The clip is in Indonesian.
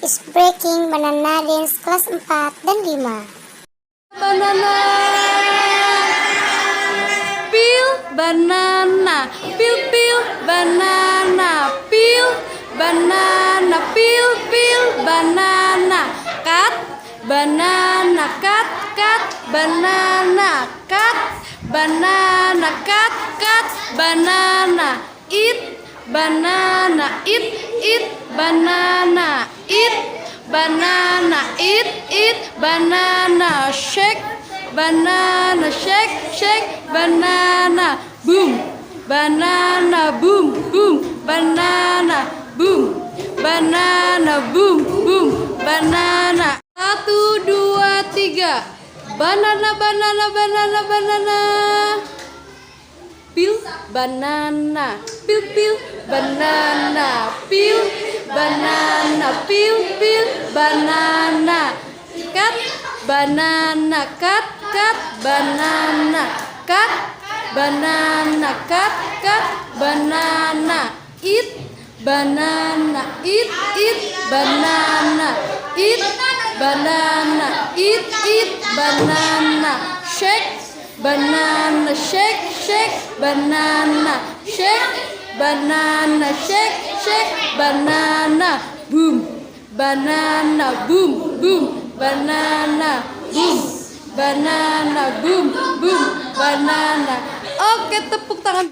is breaking banana dance kelas 4 dan 5. Banana, peel banana, peel peel banana, peel banana, peel peel banana, cut banana, cut cut banana, cut banana, cut cut banana, eat banana, eat banana, eat banana, eat banana, shake banana, shake banana, boom banana, boom banana, boom banana, boom banana. 1, 2, 3 banana peel banana, peel banana, peel banana, peel banana, cut banana, cut banana, cut banana, cut banana, eat banana, eat banana, eat banana, eat banana, shake banana, shake banana, shake banana, shake banana, boom banana, boom banana, boom banana, boom banana. Oke, tepuk tangan.